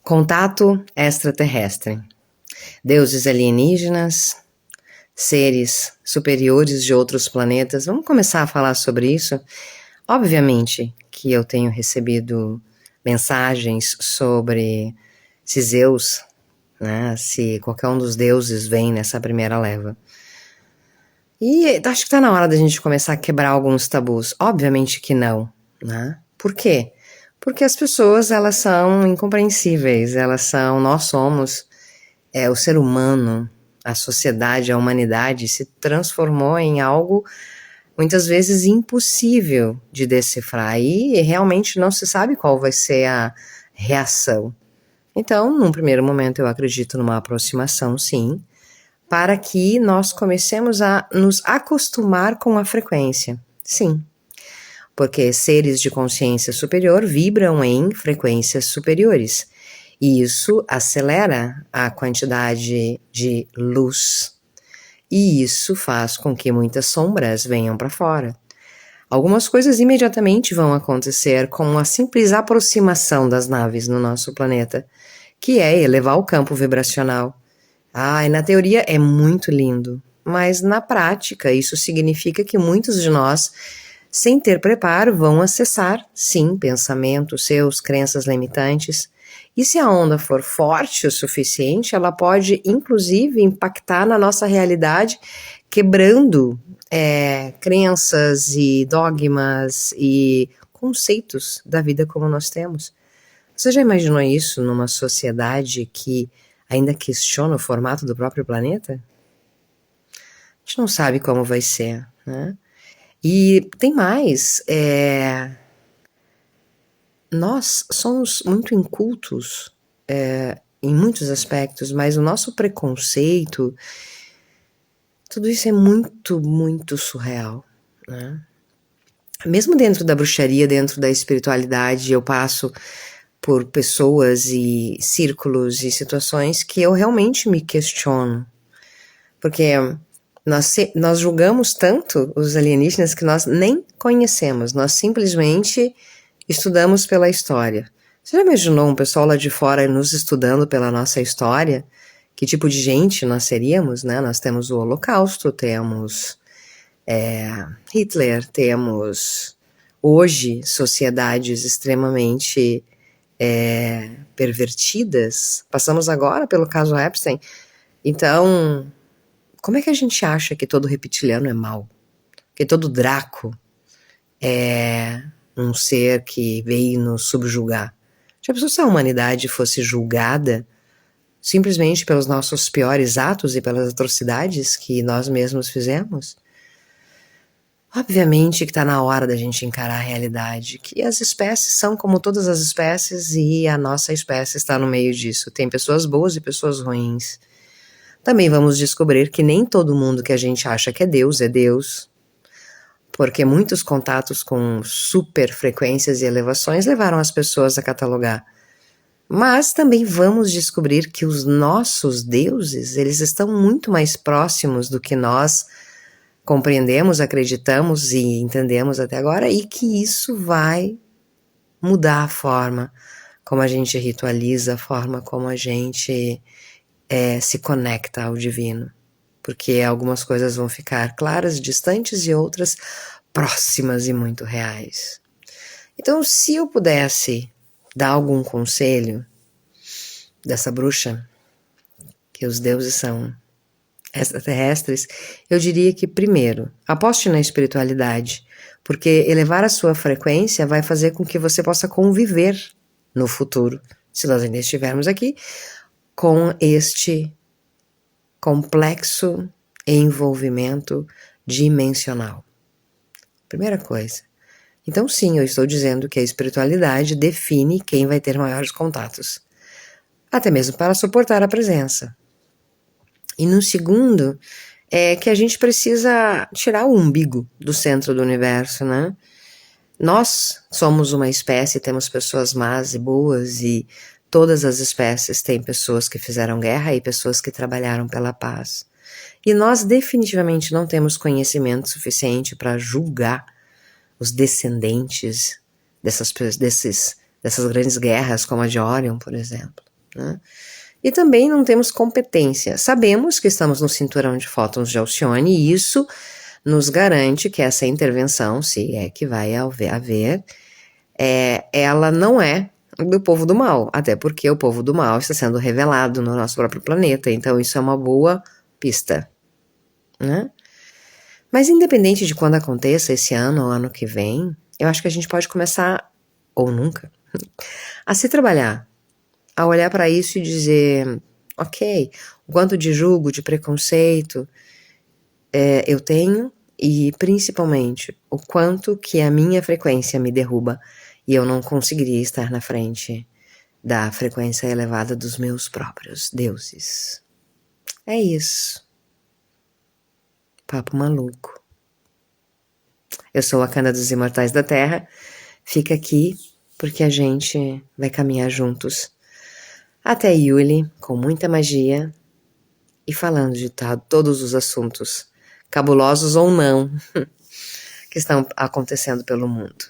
Contato extraterrestre. Deuses alienígenas, seres superiores de outros planetas. Vamos começar a falar sobre isso? Obviamente que eu tenho recebido mensagens sobre se Zeus, né, se qualquer um dos deuses vem nessa primeira leva. E acho que está na hora da gente começar a quebrar alguns tabus. Obviamente que não, né? Por quê? Porque as pessoas, elas são incompreensíveis, nós somos, o ser humano, a sociedade, a humanidade se transformou em algo muitas vezes impossível de decifrar e realmente não se sabe qual vai ser a reação. Então, num primeiro momento, eu acredito numa aproximação, sim, para que nós comecemos a nos acostumar com a frequência, sim. Porque seres de consciência superior vibram em frequências superiores. E isso acelera a quantidade de luz. E isso faz com que muitas sombras venham para fora. Algumas coisas imediatamente vão acontecer com a simples aproximação das naves no nosso planeta, que é elevar o campo vibracional. E na teoria é muito lindo, mas na prática isso significa que muitos de nós, sem ter preparo, vão acessar, sim, pensamentos seus, crenças limitantes. E se a onda for forte o suficiente, ela pode, inclusive, impactar na nossa realidade, quebrando crenças e dogmas e conceitos da vida como nós temos. Você já imaginou isso numa sociedade que ainda questiona o formato do próprio planeta? A gente não sabe como vai ser, né? E tem mais, nós somos muito incultos em muitos aspectos, mas o nosso preconceito, tudo isso é muito, muito surreal, né? Mesmo dentro da bruxaria, dentro da espiritualidade, eu passo por pessoas e círculos e situações que eu realmente me questiono. Porque nós julgamos tanto os alienígenas que nós nem conhecemos, nós simplesmente estudamos pela história. Você já imaginou um pessoal lá de fora nos estudando pela nossa história? Que tipo de gente nós seríamos, né? Nós temos o Holocausto, temos Hitler, temos hoje sociedades extremamente pervertidas. Passamos agora pelo caso Epstein. Então, como é que a gente acha que todo reptiliano é mau? Que todo Draco é um ser que veio nos subjugar? Já pensou se a humanidade fosse julgada simplesmente pelos nossos piores atos e pelas atrocidades que nós mesmos fizemos? Obviamente que está na hora da gente encarar a realidade, que as espécies são como todas as espécies e a nossa espécie está no meio disso. Tem pessoas boas e pessoas ruins. Também vamos descobrir que nem todo mundo que a gente acha que é Deus, porque muitos contatos com super frequências e elevações levaram as pessoas a catalogar. Mas também vamos descobrir que os nossos deuses, eles estão muito mais próximos do que nós compreendemos, acreditamos e entendemos até agora, e que isso vai mudar a forma como a gente ritualiza, a forma como a gente se conecta ao divino, porque algumas coisas vão ficar claras, distantes e outras próximas e muito reais. Então, se eu pudesse dar algum conselho dessa bruxa, que os deuses são extraterrestres, eu diria que, primeiro, aposte na espiritualidade, porque elevar a sua frequência vai fazer com que você possa conviver no futuro, se nós ainda estivermos aqui, com este complexo envolvimento dimensional. Primeira coisa. Então, sim, eu estou dizendo que a espiritualidade define quem vai ter maiores contatos, até mesmo para suportar a presença. E no segundo, é que a gente precisa tirar o umbigo do centro do universo, né? Nós somos uma espécie, temos pessoas más e boas, e todas as espécies têm pessoas que fizeram guerra e pessoas que trabalharam pela paz. E nós definitivamente não temos conhecimento suficiente para julgar os descendentes dessas grandes guerras, como a de Orion, por exemplo. né? E também não temos competência. Sabemos que estamos no cinturão de fótons de Alcione e isso nos garante que essa intervenção, se é que vai haver, ela não é do povo do mal, até porque o povo do mal está sendo revelado no nosso próprio planeta, então isso é uma boa pista, né? Mas independente de quando aconteça, esse ano ou ano que vem, eu acho que a gente pode começar, ou nunca, a se trabalhar, a olhar para isso e dizer, ok, o quanto de julgo, de preconceito eu tenho e principalmente o quanto que a minha frequência me derruba e eu não conseguiria estar na frente da frequência elevada dos meus próprios deuses. É isso. Papo maluco. Eu sou a Cana dos Imortais da Terra. Fica aqui porque a gente vai caminhar juntos até Yuli com muita magia e falando de todos os assuntos, cabulosos ou não, que estão acontecendo pelo mundo.